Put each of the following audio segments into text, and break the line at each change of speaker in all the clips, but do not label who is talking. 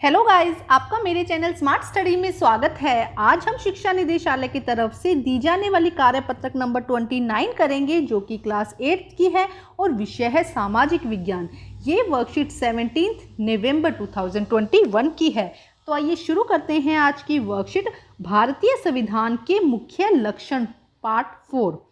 Hello guys, आपका मेरे channel smart study में स्वागत है। आज हम शिक्षा निदेशालय की तरफ से दी जाने वाली कार्यपत्रक नंबर 29 करेंगे, जो कि क्लास 8 की है और विषय है सामाजिक विज्ञान। ये वर्कशीट 17 नवंबर 2021 की है। तो आइए शुरू करते हैं आज की वर्कशीट। भारतीय संविधान के मुख्य लक्षण, पार्ट 4।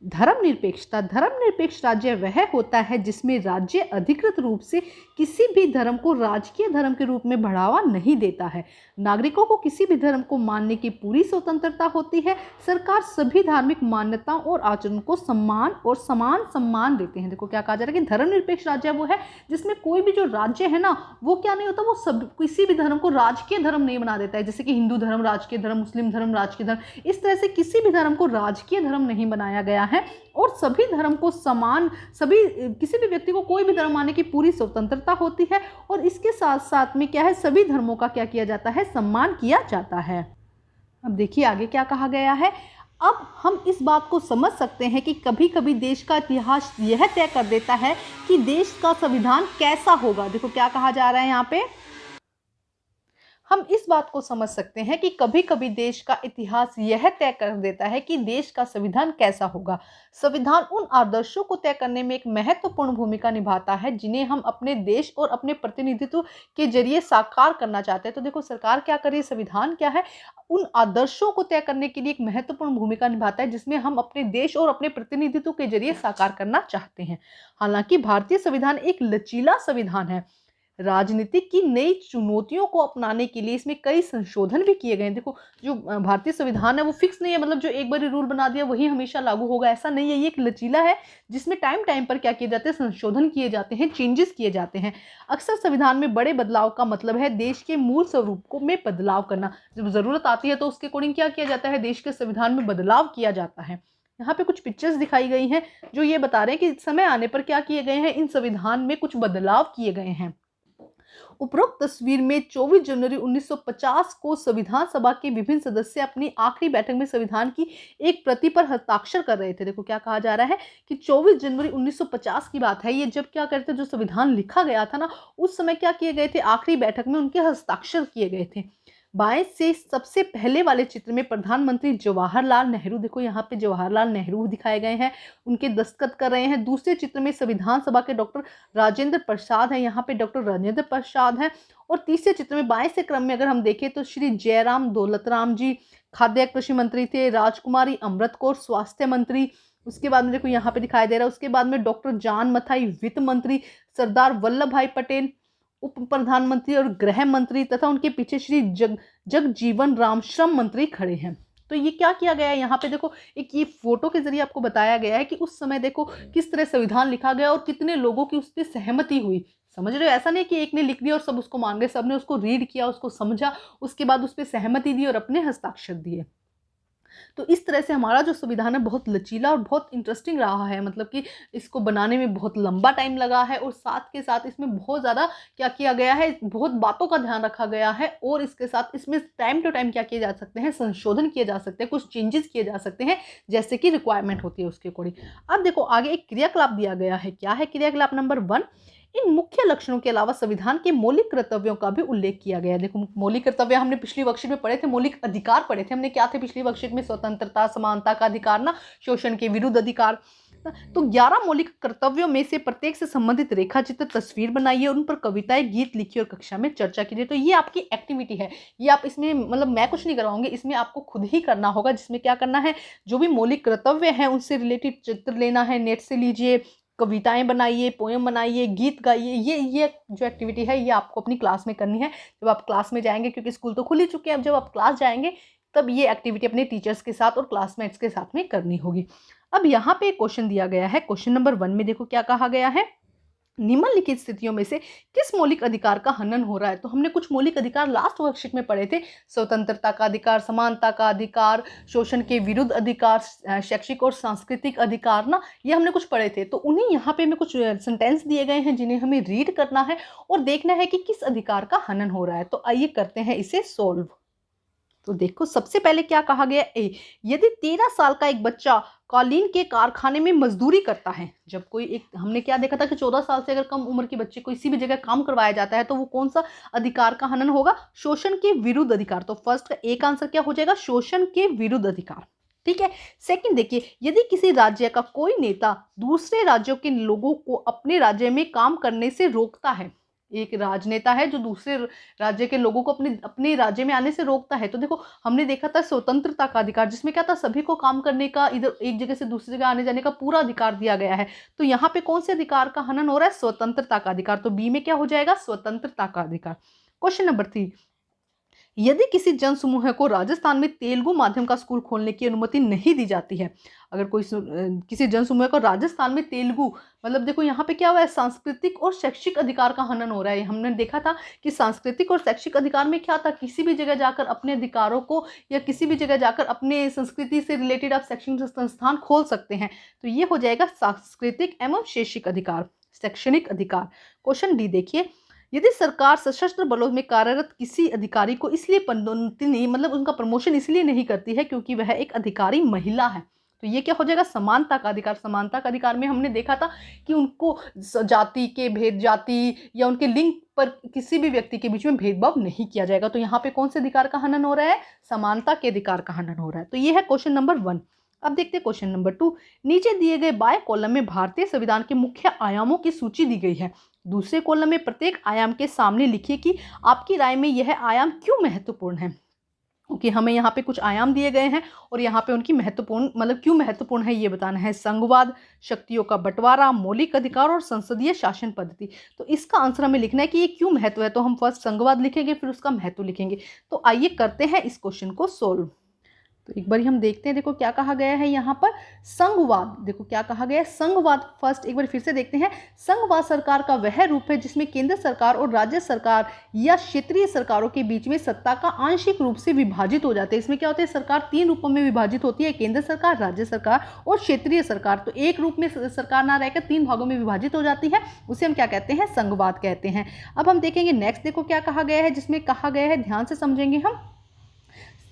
धर्मनिरपेक्षता। धर्मनिरपेक्ष राज्य वह होता है जिसमें राज्य अधिकृत रूप से किसी भी धर्म को राजकीय धर्म के रूप में बढ़ावा नहीं देता है। नागरिकों को किसी भी धर्म को मानने की पूरी स्वतंत्रता होती है। सरकार सभी धार्मिक मान्यताओं और आचरण को सम्मान और समान सम्मान देते हैं। देखो क्या कहा जा रहा है कि धर्मनिरपेक्ष राज्य वो है जिसमें कोई भी जो राज्य है ना, वो क्या नहीं होता, वो सब किसी भी धर्म को राजकीय धर्म नहीं बना देता है। जैसे कि हिंदू धर्म राजकीय धर्म, मुस्लिम धर्म राजकीय धर्म, इस तरह से किसी भी धर्म को राजकीय धर्म नहीं बनाया गया है। और सभी धर्म को समान, किसी भी व्यक्ति को कोई भी धर्म मानने की पूरी स्वतंत्रता होती है। और इसके साथ साथ में क्या है, सभी धर्मों का क्या किया जाता है, सम्मान किया जाता है। अब देखिए आगे क्या कहा गया है। अब हम इस बात को समझ सकते हैं कि कभी कभी देश का इतिहास यह तय कर देता है कि देश का संविधान कैसा होगा। देखो क्या कहा जा रहा है यहाँ पे, हम इस बात को समझ सकते हैं कि कभी कभी देश का इतिहास यह तय कर देता है कि देश का संविधान कैसा होगा। संविधान उन आदर्शों को तय करने में एक महत्वपूर्ण भूमिका निभाता है जिन्हें हम अपने देश और अपने प्रतिनिधित्व के जरिए साकार करना चाहते हैं। तो देखो सरकार क्या कर रही है, संविधान क्या है, उन आदर्शों को तय करने के लिए एक महत्वपूर्ण भूमिका निभाता है जिसमें हम अपने देश और अपने प्रतिनिधित्व के जरिए साकार करना चाहते हैं। हालांकि भारतीय संविधान एक लचीला संविधान है। राजनीतिक की नई चुनौतियों को अपनाने के लिए इसमें कई संशोधन भी किए गए हैं। देखो जो भारतीय संविधान है वो फिक्स नहीं है, मतलब जो एक बार रूल बना दिया वही हमेशा लागू होगा, ऐसा नहीं है। ये एक लचीला है जिसमें टाइम टाइम पर क्या किए जाते हैं, संशोधन किए जाते हैं, चेंजेस किए जाते हैं। अक्सर संविधान में बड़े बदलाव का मतलब है देश के मूल स्वरूप को में बदलाव करना। जब जरूरत आती है तो उसके अकॉर्डिंग क्या किया जाता है, देश के संविधान में बदलाव किया जाता है। यहाँ पे कुछ पिक्चर्स दिखाई गई हैं जो ये बता रहे हैं कि समय आने पर क्या किए गए हैं, इन संविधान में कुछ बदलाव किए गए हैं। उपरोक्त तस्वीर में 24 जनवरी 1950 को संविधान सभा के विभिन्न सदस्य अपनी आखिरी बैठक में संविधान की एक प्रति पर हस्ताक्षर कर रहे थे। देखो क्या कहा जा रहा है कि 24 जनवरी 1950 की बात है ये, जब क्या करते, जो संविधान लिखा गया था ना, उस समय क्या किए गए थे, आखिरी बैठक में उनके हस्ताक्षर किए गए थे। बाएं से सबसे पहले वाले चित्र में प्रधानमंत्री जवाहरलाल नेहरू, देखो यहाँ पे जवाहरलाल नेहरू दिखाए गए हैं, उनके दस्तखत कर रहे हैं। दूसरे चित्र में संविधान सभा के डॉक्टर राजेंद्र प्रसाद है, यहाँ पे डॉक्टर राजेंद्र प्रसाद है। और तीसरे चित्र में बाएं से क्रम में अगर हम देखें तो श्री जयराम दौलतराम जी खाद्य कृषि मंत्री थे, राजकुमारी अमृत कौर स्वास्थ्य मंत्री, उसके बाद में देखो यहाँ पे दिखाई दे रहा है, उसके बाद में डॉक्टर जान मथाई वित्त मंत्री, सरदार वल्लभ भाई पटेल उप प्रधानमंत्री और गृह मंत्री, तथा उनके पीछे श्री जगजीवन राम श्रम मंत्री खड़े हैं। तो ये क्या किया गया है, यहाँ पे देखो एक ये फोटो के जरिए आपको बताया गया है कि उस समय देखो किस तरह संविधान लिखा गया और कितने लोगों की उससे सहमति हुई। समझ रहे हो, ऐसा नहीं कि एक ने लिख दिया और सब उसको मान गए, सबने उसको रीड किया, उसको समझा, उसके बाद उस पर सहमति दी और अपने हस्ताक्षर दिए। तो इस तरह से हमारा जो संविधान है बहुत लचीला और बहुत इंटरेस्टिंग रहा है, मतलब कि इसको बनाने में बहुत लंबा टाइम लगा है और साथ के साथ इसमें बहुत ज़्यादा क्या किया गया है, बहुत बातों का ध्यान रखा गया है। और इसके साथ इसमें टाइम टू टाइम क्या किए जा सकते हैं, संशोधन किए जा सकते हैं, कुछ चेंजेस किए जा सकते हैं जैसे कि रिक्वायरमेंट होती है उसके अकॉर्डिंग। अब देखो आगे एक क्रियाकलाप दिया गया है, क्या है क्रियाकलाप नंबर 1। इन मुख्य लक्षणों के अलावा संविधान के मौलिक कर्तव्यों का भी उल्लेख किया गया है। देखो मौलिक कर्तव्य हमने पिछली वर्कशीट में पढ़े थे, मौलिक अधिकार पढ़े थे हमने, क्या थे पिछली वर्कशीट में, स्वतंत्रता, समानता का अधिकार ना, शोषण के विरुद्ध अधिकार। तो 11 मौलिक कर्तव्यों में से प्रत्येक से संबंधित रेखा चित्र, तस्वीर बनाइए, उन पर कविताएं, गीत लिखिए और कक्षा में चर्चा कीजिए। तो ये आपकी एक्टिविटी है, ये आप इसमें, मतलब मैं कुछ नहीं करवाऊंगी, इसमें आपको खुद ही करना होगा। जिसमें क्या करना है, जो भी मौलिक कर्तव्य हैं उनसे रिलेटेड चित्र लेना है, नेट से लीजिए, कविताएं बनाइए, पोएम बनाइए, गीत गाइए। ये जो एक्टिविटी है ये आपको अपनी क्लास में करनी है। जब आप क्लास में जाएंगे, क्योंकि स्कूल तो खुल ही चुके हैं, अब जब आप क्लास जाएंगे तब ये एक्टिविटी अपने टीचर्स के साथ और क्लासमेट्स के साथ में करनी होगी। अब यहाँ पे क्वेश्चन दिया गया है, क्वेश्चन नंबर 1 में देखो क्या कहा गया है, निम्नलिखित स्थितियों में से किस मौलिक अधिकार का हनन हो रहा है। तो हमने कुछ मौलिक अधिकार लास्ट वर्कशीट में पढ़े थे, स्वतंत्रता का अधिकार, समानता का अधिकार, शोषण के विरुद्ध अधिकार, शैक्षिक और सांस्कृतिक अधिकार ना, ये हमने कुछ पढ़े थे। तो उन्हीं यहाँ पे हमें कुछ सेंटेंस दिए गए हैं जिन्हें हमें रीड करना है और देखना है कि किस अधिकार का हनन हो रहा है। तो आइए करते हैं इसे सोल्व। तो देखो सबसे पहले क्या कहा गया, ए, यदि 13 साल का एक बच्चा कालीन के कारखाने में मजदूरी करता है। जब कोई एक, हमने क्या देखा था कि 14 साल से अगर कम उम्र के बच्चे को किसी भी जगह काम करवाया जाता है तो वो कौन सा अधिकार का हनन होगा? शोषण के विरुद्ध अधिकार। तो फर्स्ट का एक आंसर क्या हो जाएगा? शोषण के विरुद्ध अधिकार। ठीक है। सेकंड देखिए, यदि किसी राज्य का कोई नेता दूसरे राज्यों के लोगों को अपने राज्य में काम करने से रोकता है, एक राजनेता है जो दूसरे राज्य के लोगों को अपने अपने राज्य में आने से रोकता है, तो देखो हमने देखा था स्वतंत्रता का अधिकार, जिसमें क्या था, सभी को काम करने का, इधर एक जगह से दूसरी जगह आने जाने का पूरा अधिकार दिया गया है। तो यहाँ पे कौन से अधिकार का हनन हो रहा है? स्वतंत्रता का अधिकार। तो बी में क्या हो जाएगा? स्वतंत्रता का अधिकार। क्वेश्चन नंबर 3, यदि किसी जन समूह को राजस्थान में तेलुगु माध्यम का स्कूल खोलने की अनुमति नहीं दी जाती है, अगर कोई किसी जन समूह को राजस्थान में तेलुगु, मतलब देखो यहाँ पे क्या हुआ है, सांस्कृतिक और शैक्षिक अधिकार का हनन हो रहा है। हमने देखा था कि सांस्कृतिक और शैक्षिक अधिकार में क्या था, किसी भी जगह जाकर अपने अधिकारों को, या किसी भी जगह जाकर अपने संस्कृति से रिलेटेड आप शैक्षणिक संस्थान खोल सकते हैं। तो ये हो जाएगा सांस्कृतिक एवं शैक्षिक अधिकार, शैक्षणिक अधिकार। क्वेश्चन डी देखिए, यदि सरकार सशस्त्र बलों में कार्यरत किसी अधिकारी को इसलिए पदोन्नति नहीं, मतलब उनका प्रमोशन इसलिए नहीं करती है क्योंकि वह एक अधिकारी महिला है, तो ये क्या हो जाएगा? समानता का अधिकार। समानता का अधिकार में हमने देखा था कि उनको जाति के भेद, जाति या उनके लिंग पर किसी भी व्यक्ति के बीच में भेदभाव नहीं किया जाएगा। तो यहाँ पे कौन से अधिकार का हनन हो रहा है? समानता के अधिकार का हनन हो रहा है। तो ये है क्वेश्चन नंबर 1। अब देखते हैं क्वेश्चन नंबर 2। नीचे दिए गए बाएं कॉलम में भारतीय संविधान के मुख्य आयामों की सूची दी गई है। दूसरे कॉलम में प्रत्येक आयाम के सामने लिखिए कि आपकी राय में यह आयाम क्यों महत्वपूर्ण है। ओके, हमें यहाँ पे कुछ आयाम दिए गए हैं और यहाँ पे उनकी महत्वपूर्ण, मतलब क्यों महत्वपूर्ण है ये बताना है। संघवाद, शक्तियों का बंटवारा, मौलिक अधिकार और संसदीय शासन पद्धति। तो इसका आंसर हमें लिखना है कि ये क्यों महत्व है। तो हम फर्स्ट संघवाद लिखेंगे, फिर उसका महत्व लिखेंगे। तो आइए करते हैं इस क्वेश्चन को सोल्व। तो एक बार हम देखते हैं, देखो क्या कहा गया है यहाँ पर, संघवाद। देखो क्या कहा गया है, संघवाद। फर्स्ट एक बार फिर से देखते हैं। संघवाद सरकार का वह रूप है जिसमें केंद्र सरकार और राज्य सरकार या क्षेत्रीय सरकारों के बीच में सत्ता का आंशिक रूप से विभाजित हो जाते हैं। इसमें क्या होता है, सरकार 3 रूपों में विभाजित होती है, केंद्र सरकार, राज्य सरकार और क्षेत्रीय सरकार। तो एक रूप में सरकार ना रहकर 3 भागों में विभाजित हो जाती है, उसे हम क्या कहते हैं? संघवाद कहते हैं। अब हम देखेंगे नेक्स्ट, देखो क्या कहा गया है, जिसमें कहा गया है, ध्यान से समझेंगे हम।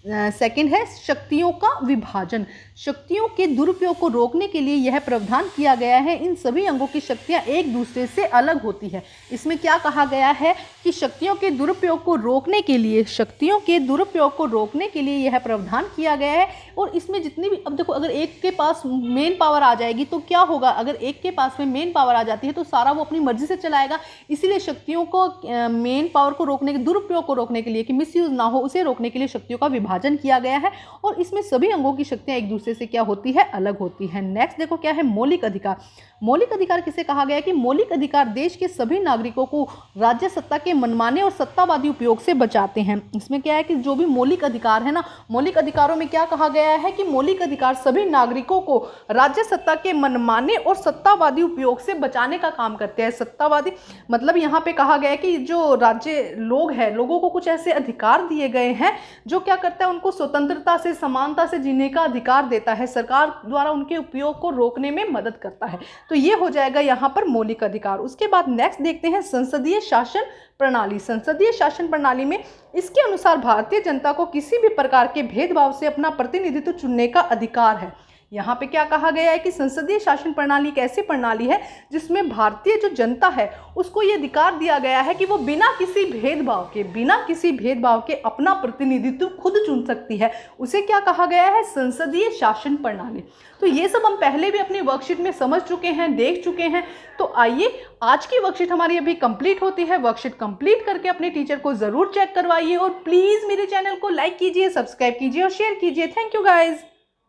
सेकंड है शक्तियों का विभाजन। शक्तियों के दुरुपयोग को रोकने के लिए यह प्रावधान किया गया है, इन सभी अंगों की शक्तियां एक दूसरे से अलग होती है। इसमें क्या कहा गया है कि शक्तियों के दुरुपयोग को रोकने के लिए, शक्तियों के दुरुपयोग को रोकने के लिए यह प्रावधान किया गया है। और इसमें जितनी भी, अब देखो अगर एक के पास मेन पावर आ जाएगी तो क्या होगा, अगर एक के पास में मेन पावर आ जाती है तो सारा वो अपनी मर्जी से चलाएगा। इसीलिए शक्तियों को मेन पावर को रोकने के, दुरुपयोग को रोकने के लिए, कि मिसयूज ना हो, उसे रोकने के लिए शक्तियों का विभाजन किया गया है। और इसमें सभी अंगों की शक्तियां एक दूसरे से क्या होती है? अलग होती है। नेक्स्ट देखो क्या है, मौलिक अधिकार। मौलिक अधिकार किसे कहा गया है कि मौलिक अधिकार देश के सभी नागरिकों को राज्य सत्ता के मनमाने और सत्तावादी उपयोग से बचाते हैं। इसमें क्या है कि जो भी मौलिक अधिकार है ना, मौलिक अधिकारों में क्या कहा गया है कि मौलिक अधिकार सभी नागरिकों को राज्य सत्ता के मनमाने और सत्तावादी उपयोग से बचाने का काम करते हैं। सत्तावादी मतलब यहाँ पे कहा गया है कि जो राज्य लोग हैं, लोगों को कुछ ऐसे अधिकार दिए गए हैं जो क्या करता है, उनको स्वतंत्रता से, समानता से जीने का अधिकार देता है। सरकार द्वारा उनके उपयोग को रोकने में मदद करता है। तो ये हो जाएगा यहाँ पर मौलिक अधिकार। उसके बाद नेक्स्ट देखते हैं संसदीय शासन प्रणाली। संसदीय शासन प्रणाली में इसके अनुसार भारतीय जनता को किसी भी प्रकार के भेदभाव से अपना प्रतिनिधित्व चुनने का अधिकार है। यहाँ पे क्या कहा गया है कि संसदीय शासन प्रणाली एक ऐसी प्रणाली है जिसमें भारतीय जो जनता है उसको ये अधिकार दिया गया है कि वो बिना किसी भेदभाव के अपना प्रतिनिधित्व खुद चुन सकती है। उसे क्या कहा गया है? संसदीय शासन प्रणाली। तो ये सब हम पहले भी अपनी वर्कशीट में समझ चुके हैं, देख चुके हैं। तो आइए, आज की वर्कशीट हमारी अभी कंप्लीट होती है। वर्कशीट कंप्लीट करके अपने टीचर को जरूर चेक करवाइए और प्लीज मेरे चैनल को लाइक कीजिए, सब्सक्राइब कीजिए और शेयर कीजिए। Thank you guys.